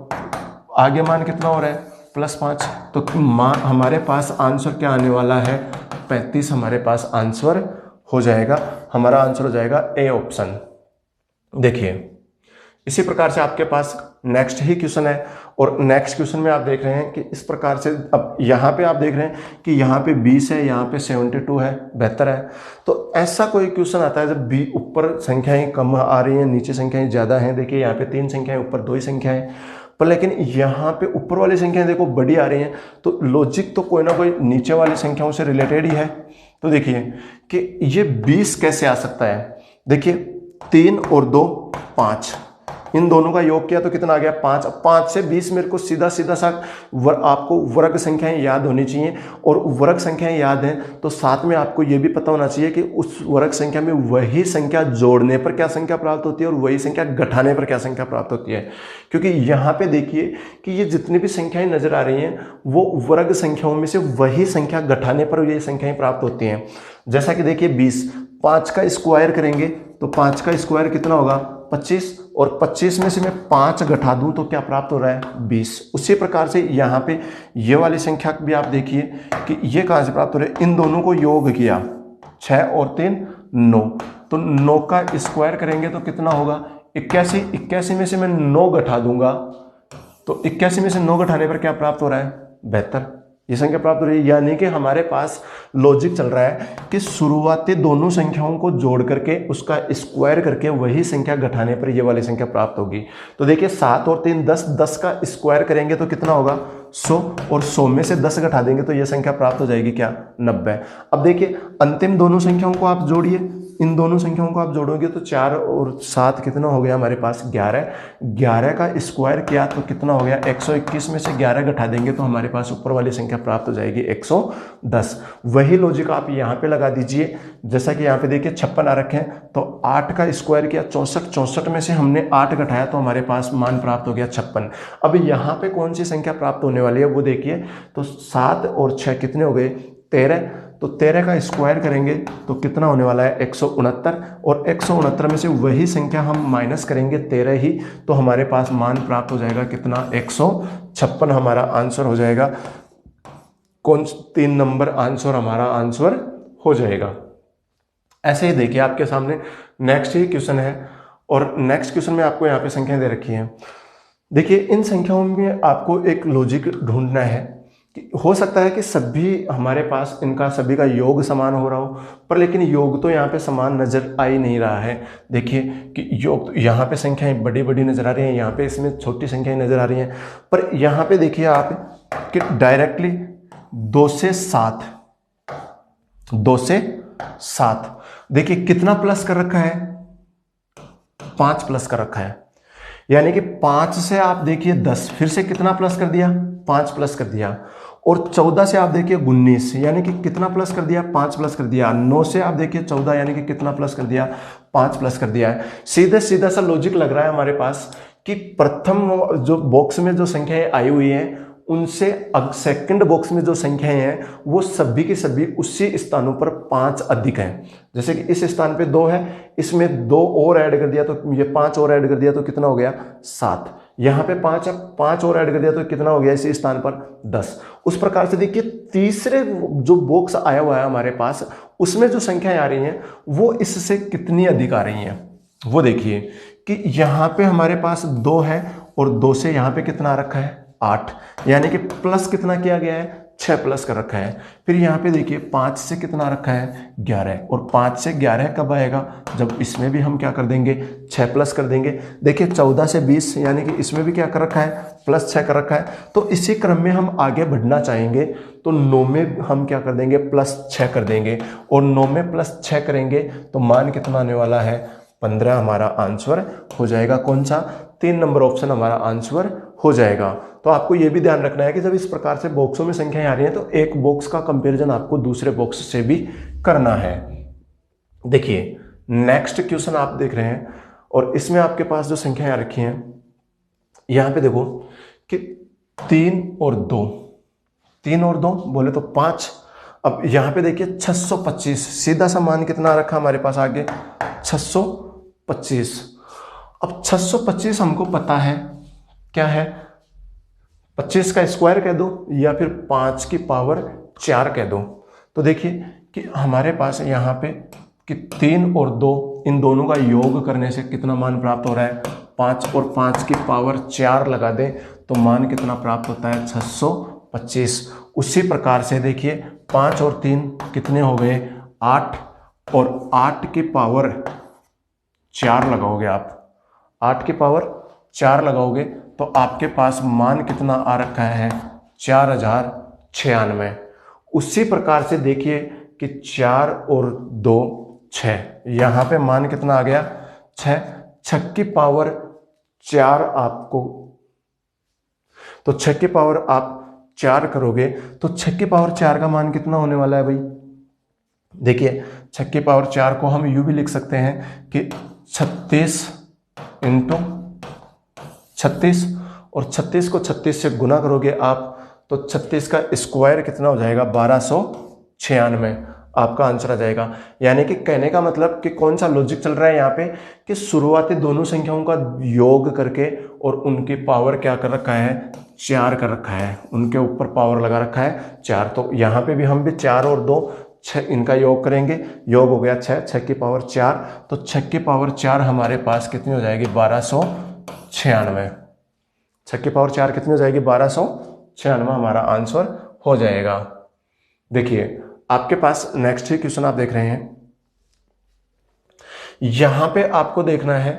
आगे मान कितना हो रहा है +5। तो मान हमारे पास आंसर क्या आने वाला है 35 हमारे पास आंसर हो जाएगा। हमारा आंसर हो जाएगा ए ऑप्शन। देखिए इसी प्रकार से आपके पास नेक्स्ट ही क्वेश्चन है, और नेक्स्ट क्वेश्चन में आप देख रहे हैं कि इस प्रकार से अब यहाँ पे आप देख रहे हैं कि यहाँ पे 20 है, यहाँ पे 72 है, बेहतर है। तो ऐसा कोई क्वेश्चन आता है जब भी ऊपर संख्याएं कम आ रही हैं नीचे संख्याएं ज़्यादा हैं। देखिए यहाँ पे 3 संख्याएं ऊपर 2 ही संख्याएं, पर लेकिन यहाँ पे ऊपर वाली संख्याएं देखो बड़ी आ रही हैं, तो लॉजिक तो कोई ना कोई नीचे वाली संख्याओं से रिलेटेड ही है। तो देखिए कि ये 20 कैसे आ सकता है। देखिए 3 और 2 5, इन दोनों का योग किया तो कितना आ गया 5। 5 से 20 मेरे को सीधा सीधा सा आपको वर्ग संख्याएं याद होनी चाहिए, और वर्ग संख्याएं याद हैं तो साथ में आपको ये भी पता होना चाहिए कि उस वर्ग संख्या में वही संख्या जोड़ने पर क्या संख्या प्राप्त होती है और वही संख्या घटाने पर क्या संख्या प्राप्त होती है। क्योंकि यहाँ पे देखिए कि ये जितनी भी संख्याएं नजर आ रही हैं वो वर्ग संख्याओं में से वही संख्या घटाने पर ये संख्याएं प्राप्त होती हैं। जैसा कि देखिए 20, 5 का स्क्वायर करेंगे तो 5 का स्क्वायर कितना होगा 25, और 25 में से मैं 5 घटा दूं तो क्या प्राप्त हो रहा है 20। उसी प्रकार से यहाँ पे ये वाली संख्या भी आप देखिए कि ये कहाँ से प्राप्त हो रहा है, इन दोनों को योग किया 6 और 3 9, तो 9 का स्क्वायर करेंगे तो कितना होगा 81। 81 में से मैं 9 घटा दूंगा तो 81 में से 9 घटाने पर क्या प्राप्त हो रहा है 72, ये संख्या प्राप्त हो रही है। यानी कि हमारे पास लॉजिक चल रहा है कि शुरुआती दोनों संख्याओं को जोड़ करके उसका स्क्वायर करके वही संख्या घटाने पर ये वाली संख्या प्राप्त होगी। तो देखिए 7 और 3 10, 10 का स्क्वायर करेंगे तो कितना होगा 100, और 100 में से 10 घटा देंगे तो ये संख्या प्राप्त हो जाएगी क्या 90। अब देखिए अंतिम दोनों संख्याओं को आप जोड़िए, इन दोनों संख्याओं को आप जोड़ोगे तो 4 और 7 कितना हो गया हमारे पास 11। 11 का स्क्वायर किया तो कितना हो गया 121 में से 11 घटा देंगे तो हमारे पास ऊपर वाली संख्या प्राप्त हो जाएगी 110। वही लॉजिक आप यहाँ पे लगा दीजिए। जैसा कि यहाँ पे देखिए 56 आ रखे हैं तो 8 का स्क्वायर किया 64, 64 में से हमने 8 घटाया तो हमारे पास मान प्राप्त हो गया 56। अब यहाँ पे कौन सी संख्या प्राप्त होने वाली है वो देखिए, तो 7 और 6 कितने हो गए 13, तो 13 का स्क्वायर करेंगे तो कितना होने वाला है 169, और 169 में से वही संख्या हम माइनस करेंगे 13 ही तो हमारे पास मान प्राप्त हो जाएगा कितना 156 हमारा आंसर हो जाएगा। कौन 3 नंबर आंसर हमारा आंसर हो जाएगा। ऐसे ही देखिए आपके सामने नेक्स्ट ही क्वेश्चन है, और नेक्स्ट क्वेश्चन में आपको यहाँ पे संख्याएं दे रखी हैं। देखिए इन संख्याओं में आपको एक लॉजिक ढूंढना है कि हो सकता है कि सभी हमारे पास इनका सभी का योग समान हो रहा हो, पर लेकिन योग तो यहाँ पे समान नजर आ ही नहीं रहा है। देखिए कि योग तो यहाँ पे संख्याएं बड़ी बड़ी नजर आ रही हैं, यहाँ पे इसमें छोटी संख्याएं नजर आ रही हैं, पर यहाँ पे देखिए आप कि डायरेक्टली 2 से 7, 2 से 7, देखिए कितना प्लस कर रखा है, 5 प्लस कर रखा है। यानी कि 5 से आप देखिए 10, फिर से कितना प्लस कर दिया, 5 प्लस कर दिया। और 14 से आप देखिए 19, यानी कि कितना प्लस कर दिया, 5 प्लस कर दिया। 9 से आप देखिए 14, यानी कि कितना प्लस कर दिया, 5 प्लस कर दिया है। सीधा सीधा सा लॉजिक लग रहा है हमारे पास कि प्रथम जो बॉक्स में जो संख्याएं आई हुई हैं उनसे अब सेकंड बॉक्स में जो संख्याएं हैं वो सभी की सभी उसी स्थानों पर 5 अधिक हैं। जैसे कि इस स्थान पे 2 है, इसमें 2 और ऐड कर दिया तो ये 5 और ऐड कर दिया तो कितना हो गया, 7। यहाँ पे 5 है, 5 और ऐड कर दिया तो कितना हो गया इसी स्थान पर, 10। उस प्रकार से देखिए तीसरे जो बॉक्स आया हुआ है हमारे पास उसमें जो संख्याएं आ रही हैं वो इससे कितनी अधिक आ रही हैं। वो देखिए कि यहाँ पे हमारे पास 2 है और 2 से यहाँ पे कितना आ रखा है, 8, यानी कि प्लस कितना किया गया है, 6 प्लस कर रखा है। फिर यहाँ पे देखिए 5 से कितना रखा है, 11, और 5 से 11 कब आएगा, जब इसमें भी हम क्या कर देंगे, 6 प्लस कर देंगे। देखिए 14 से 20, यानी कि इसमें भी क्या कर रखा है, प्लस 6 कर रखा है। तो इसी क्रम में हम आगे बढ़ना चाहेंगे तो 9 में हम क्या कर देंगे, प्लस 6 कर देंगे, और 9 में प्लस 6 करेंगे तो मान कितना आने वाला है, 15 हमारा आंसर हो जाएगा। कौन सा, 3 नंबर ऑप्शन हमारा आंसर हो जाएगा। तो आपको यह भी ध्यान रखना है कि जब इस प्रकार से बॉक्सों में संख्याएं आ रही हैं तो एक बॉक्स का कंपैरिजन आपको दूसरे बॉक्स से भी करना है। देखिए नेक्स्ट क्वेश्चन आप देख रहे हैं और इसमें आपके पास जो संख्याएं आ रखी हैं, यहां पे देखो कि 3 और 2, 3 और 2 बोले तो 5। अब यहां पे देखिए 625, सीधा सा मान कितना रखा हमारे पास आगे, 625। अब 625 हमको पता है क्या है, 25 का स्क्वायर कह दो या फिर 5 की पावर 4 कह दो। तो देखिए कि हमारे पास यहाँ पे कि 3 और 2 इन दोनों का योग करने से कितना मान प्राप्त हो रहा है, 5 और 5 की पावर 4 लगा दें तो मान कितना प्राप्त होता है, 625। उसी प्रकार से देखिए 5 और 3 कितने हो गए, 8, और 8 की पावर 4 लगाओगे आप, 8 की पावर 4 लगाओगे तो आपके पास मान कितना आ रखा है, 4096। उसी प्रकार से देखिए कि 4 और 2 6, यहां पे मान कितना आ गया, 6, 6 की पावर 4 आपको, तो 6 की पावर आप 4 करोगे तो 6 की पावर 4 का मान कितना होने वाला है भाई। देखिए 6 की पावर 4 को हम यूं भी लिख सकते हैं कि 36 इंटू 36, और 36 को 36 से गुना करोगे आप तो 36 का स्क्वायर कितना हो जाएगा, 1296 आपका आंसर आ जाएगा। यानी कि कहने का मतलब कि कौन सा लॉजिक चल रहा है यहाँ पे कि शुरुआती दोनों संख्याओं का योग करके और उनकी पावर क्या कर रखा है, 4 कर रखा है, उनके ऊपर पावर लगा रखा है 4। तो यहाँ पे भी हम भी 4 और 2 6 इनका योग करेंगे, योग हो गया 6, 6 की पावर 4, तो 6 की पावर 4 हमारे पास कितनी हो जाएगी, 1296। 6 की पावर 4 कितनी हो जाएगी, 1296 हमारा आंसर हो जाएगा। देखिए आपके पास नेक्स्ट ही क्वेश्चन आप देख रहे हैं, यहां पे आपको देखना है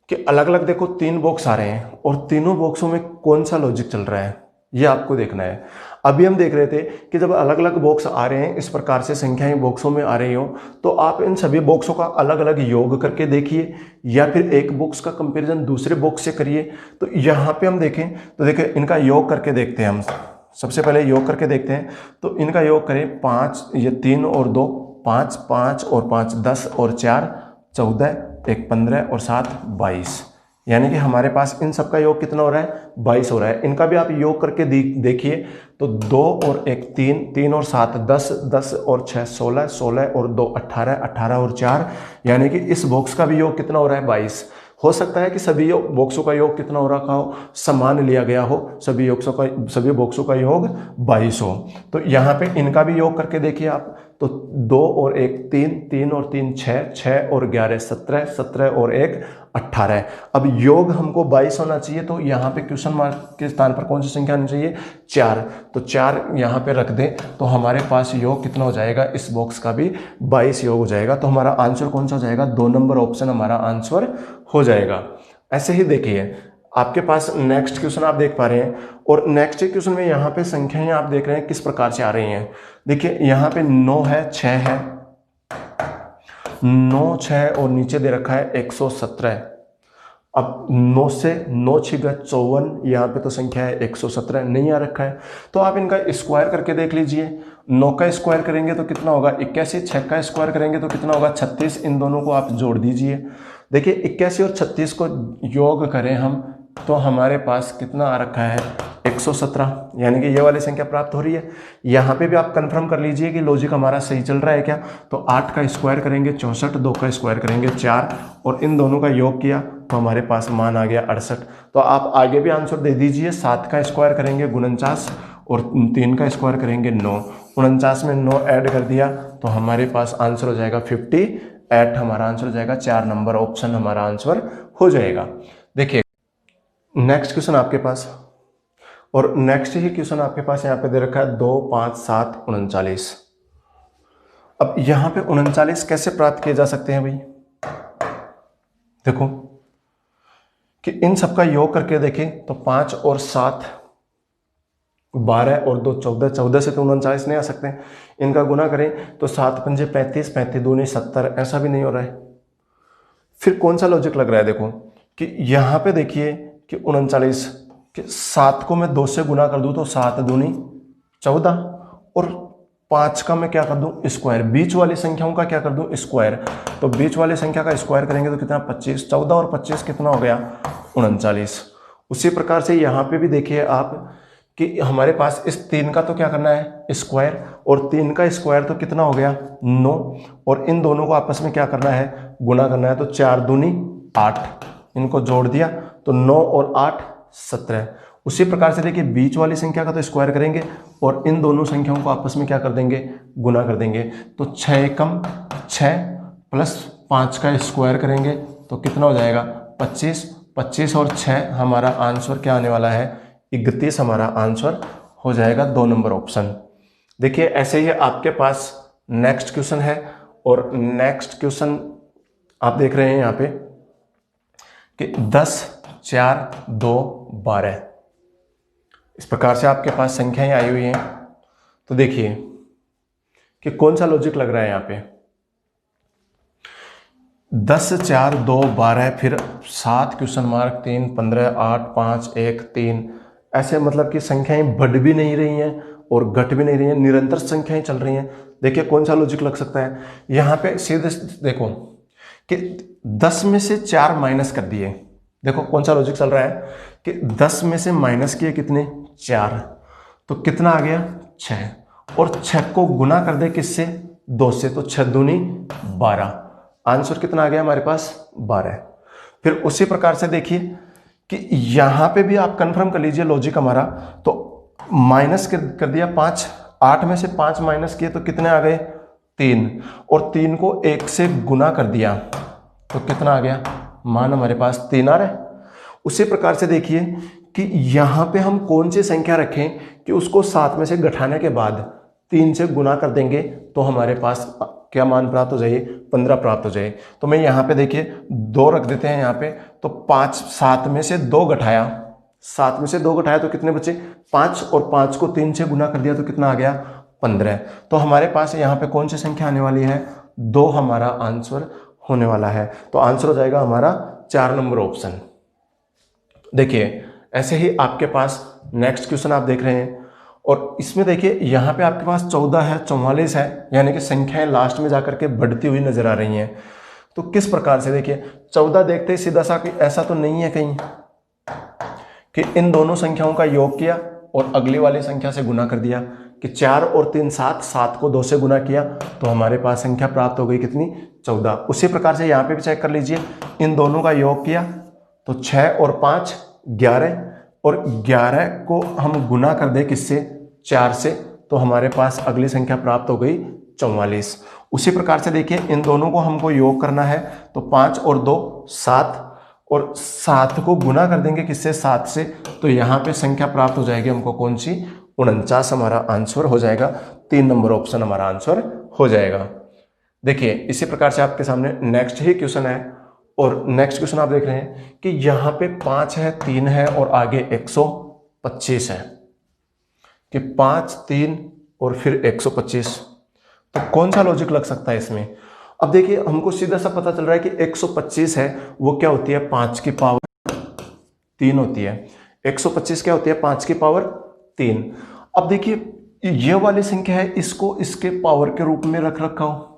कि अलग अलग देखो 3 बॉक्स आ रहे हैं और तीनों बॉक्सों में कौन सा लॉजिक चल रहा है ये आपको देखना है। अभी हम देख रहे थे कि जब अलग अलग बॉक्स आ रहे हैं, इस प्रकार से संख्याएं बॉक्सों में आ रही हो तो आप इन सभी बॉक्सों का अलग अलग योग करके देखिए या फिर एक बॉक्स का कंपैरिजन दूसरे बॉक्स से करिए। तो यहाँ पे हम देखें तो देखिए इनका योग करके देखते हैं, हम सबसे पहले योग करके देखते हैं। तो इनका योग करें 5, ये 3 और 2 5, 5 और 5 10 और 4 14, 1 15 और 7 22, यानी कि हमारे पास इन सब का योग कितना हो रहा है, 22 हो रहा है। इनका भी आप योग करके देखिए तो 2 और 1 3, 3 और 7 10, 10 और 6 16, 16 और 2 18, 18 और 4, यानी कि इस बॉक्स का भी योग कितना हो रहा है, 22। हो सकता है कि सभी बॉक्सों का योग कितना हो रखा हो, समान लिया गया हो, सभी बॉक्सों का योग 22 हो। तो यहाँ पे इनका भी योग करके देखिए आप, तो 2 और 1 3, 3 और 3 6, 6 और 11 17, 17 और 1 18। अब योग हमको 22 होना चाहिए, तो यहाँ पे क्वेश्चन मार्क के स्थान पर कौन सी संख्या आनी चाहिए? 4। तो 4 यहाँ पे रख दें तो हमारे पास योग कितना हो जाएगा? इस बॉक्स का भी 22 योग हो जाएगा। तो हमारा आंसर कौन सा हो जाएगा? 2 नंबर ऑप्शन हमारा आंसर हो जाएगा। ऐसे ही देखिए आपके पास नेक्स्ट क्वेश्चन आप देख पा रहे हैं, और नेक्स्ट क्वेश्चन में यहाँ पे संख्याएं आप देख रहे हैं किस प्रकार से आ रही हैं। देखिए यहाँ पे 9 है, 6 है, 9 6 और नीचे दे रखा है 117। अब 9 से 9 6 54, यहाँ पे तो संख्या है 117 नहीं आ रखा है, तो आप इनका स्क्वायर करके देख लीजिए। 9 का स्क्वायर करेंगे तो कितना होगा? 81। 6 का स्क्वायर करेंगे तो कितना होगा? 36। इन दोनों को आप जोड़ दीजिए। देखिए 81 और 36 को योग करें हम तो हमारे पास कितना आ रखा है? 117, यानी कि ये वाली संख्या प्राप्त हो रही है। यहाँ पे भी आप कंफर्म कर लीजिए कि लॉजिक हमारा सही चल रहा है क्या। तो 8 का स्क्वायर करेंगे 64, 2 का स्क्वायर करेंगे 4, और इन दोनों का योग किया तो हमारे पास मान आ गया 68। तो आप आगे भी आंसर दे दीजिए। 7 का स्क्वायर करेंगे 49, और 3 का स्क्वायर करेंगे 9। 49 में 9 ऐड कर दिया तो हमारे पास आंसर हो जाएगा 58। हमारा आंसर हो जाएगा 4 नंबर ऑप्शन हमारा आंसर हो जाएगा। देखिए नेक्स्ट क्वेश्चन आपके पास, और नेक्स्ट ही क्वेश्चन आपके पास यहाँ पे दे रखा है 2 5 7 39। अब यहाँ पे 39 कैसे प्राप्त किए जा सकते हैं भाई? देखो कि इन सबका योग करके देखें तो 5 और 7 12 और 2 14, 14 से तो 39 नहीं आ सकते। इनका गुना करें तो 7 पंजे 35, 35 दूनी 70, ऐसा भी नहीं हो रहा है। फिर कौन सा लॉजिक लग रहा है? देखो कि यहाँ पे देखिए कि 39 कि 7 को मैं 2 से गुना कर दूं तो 7 दूनी 14, और 5 का मैं क्या कर दूं? स्क्वायर। बीच वाली संख्याओं का क्या कर दूं? स्क्वायर। तो बीच वाली संख्या का स्क्वायर करेंगे तो कितना? 25। 14 और 25 कितना हो गया? 39। उसी प्रकार से यहाँ पे भी देखिए आप कि हमारे पास इस 3 का तो क्या करना है? स्क्वायर, और 3 का स्क्वायर तो कितना हो गया? 9, और इन दोनों को आपस में क्या करना है? गुना करना है। तो 4 दूनी 8, इनको जोड़ दिया तो 9 और 8 17। उसी प्रकार से देखिए बीच वाली संख्या का तो स्क्वायर करेंगे और इन दोनों संख्याओं को आपस में क्या कर देंगे? गुना कर देंगे। तो 6 एकम 6 प्लस 5 का स्क्वायर करेंगे तो कितना हो जाएगा? 25। 25 और 6 हमारा आंसर क्या आने वाला है? 31 हमारा आंसर हो जाएगा 2 नंबर ऑप्शन। देखिए ऐसे ही आपके पास नेक्स्ट क्वेश्चन है, और नेक्स्ट क्वेश्चन आप देख रहे हैं यहाँ पे कि 10 4 2 12। इस प्रकार से आपके पास संख्याएं आई हुई हैं। तो देखिए कि कौन सा लॉजिक लग रहा है यहाँ पे। 10 4 2 12, फिर 7 क्वेश्चन मार्क 3 15 8 5 1 3, ऐसे मतलब कि संख्याएं बढ़ भी नहीं रही हैं और घट भी नहीं रही हैं, निरंतर संख्याएं चल रही हैं। देखिए कौन सा लॉजिक लग सकता है यहाँ पे। सीधे देखो कि 10 में से 4 माइनस कर दिए। देखो कौन सा लॉजिक चल रहा है कि 10 में से माइनस किए कितने? 4, तो कितना आ गया? 6, और 6 को गुना कर दे किससे? 2 से, तो 6 दूनी 12। आंसर कितना आ गया हमारे पास? 12। फिर उसी प्रकार से देखिए कि यहां पे भी आप कंफर्म कर लीजिए लॉजिक हमारा। तो माइनस कर दिया 5, 8 में से 5 माइनस किए तो कितने आ गए? 3, और 3 को 1 से गुना कर दिया तो कितना आ गया? मान हमारे पास 3 आ रहा है। उसी प्रकार से देखिए कि यहां पे हम कौन सी संख्या रखें कि उसको 7 में से घटाने के बाद 3 से गुना कर देंगे तो हमारे पास क्या मान प्राप्त हो जाए? 15 प्राप्त हो जाए। तो मैं यहाँ पे देखिए 2 रख देते हैं यहाँ पे। तो 7 में से 2 घटाया, 7 में से 2 घटाया तो कितने बचे? 5, और 5 को 3 से गुना कर दिया तो कितना आ गया? 15। तो हमारे पास यहाँ पे कौन सी संख्या आने वाली है? 2 हमारा आंसर होने वाला है। तो आंसर हो जाएगा हमारा 4 नंबर ऑप्शन। देखिए ऐसे ही आपके पास नेक्स्ट क्वेश्चन आप देख रहे हैं, और इसमें देखिए यहाँ पे आपके पास 14 है, 44 है, यानी कि संख्याएं लास्ट में जाकर के बढ़ती हुई नजर आ रही हैं। तो किस प्रकार से? देखिए 14 देखते ही सीधा सा कि ऐसा तो नहीं है कहीं कि इन दोनों संख्याओं का योग किया और अगली वाली संख्या से गुना कर दिया कि 4 और 3 7, 7 को 2 से गुना किया तो हमारे पास संख्या प्राप्त हो गई कितनी? 14। उसी प्रकार से यहाँ पे भी चेक कर लीजिए, इन दोनों का योग किया तो 6 और 5 11, और 11 को हम गुना कर दे किससे? 4 से, तो हमारे पास अगली संख्या प्राप्त हो गई 44। उसी प्रकार से देखिए इन दोनों को हमको योग करना है, तो 5 और 2 7, और 7 को गुना कर देंगे किससे, 7 से, तो यहाँ पे संख्या प्राप्त हो जाएगी हमको कौन सी, 49 हमारा आंसर हो जाएगा। 3 नंबर ऑप्शन हमारा आंसर हो जाएगा। देखिए इसी प्रकार से आपके सामने नेक्स्ट ही क्वेश्चन है, और नेक्स्ट क्वेश्चन आप देख रहे हैं कि यहाँ पे 5 है, 3 है और आगे 125 है, कि 5 3 और फिर 125, तो कौन सा लॉजिक लग सकता है इसमें। अब देखिए हमको सीधा सा पता चल रहा है कि 125 है वो क्या होती है, 5 की पावर 3 होती है। 125 क्या होती है, 5 की पावर 3। अब देखिए ये वाली संख्या है, इसको इसके पावर के रूप में रख रखा हूं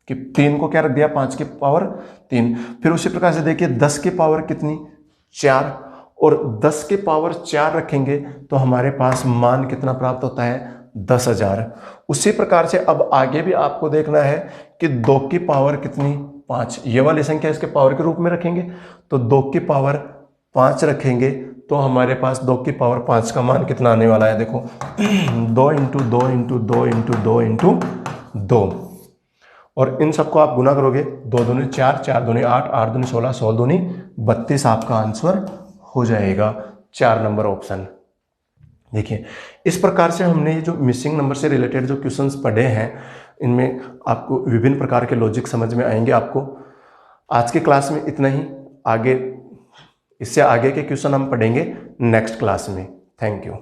कि 3 को क्या रख दिया, 5 की पावर 3। फिर उसी प्रकार से देखिए 10 की पावर कितनी, 4, और 10 के पावर 4 रखेंगे तो हमारे पास मान कितना प्राप्त होता है, 10,000। उसी प्रकार से अब आगे भी आपको देखना है कि 2 की पावर कितनी, 5, ये वाली संख्या इसके पावर के रूप में रखेंगे, तो 2 की पावर 5 रखेंगे तो हमारे पास 2 की पावर 5 का मान कितना आने वाला है, देखो 2 इंटू 2 इंटू 2 इंटू 2 इंटू 2, और इन सबको आप गुना करोगे, 2 दूनी 4, 4 दूनी 8, 8 दूनी 16, 16 दूनी 32, आपका आंसर हो जाएगा 4 नंबर ऑप्शन। देखिए इस प्रकार से हमने ये जो मिसिंग नंबर से रिलेटेड जो क्वेश्चंस पढ़े हैं, इनमें आपको विभिन्न प्रकार के लॉजिक समझ में आएंगे। आपको आज के क्लास में इतना ही, आगे इससे आगे के क्वेश्चन हम पढ़ेंगे नेक्स्ट क्लास में। Thank you.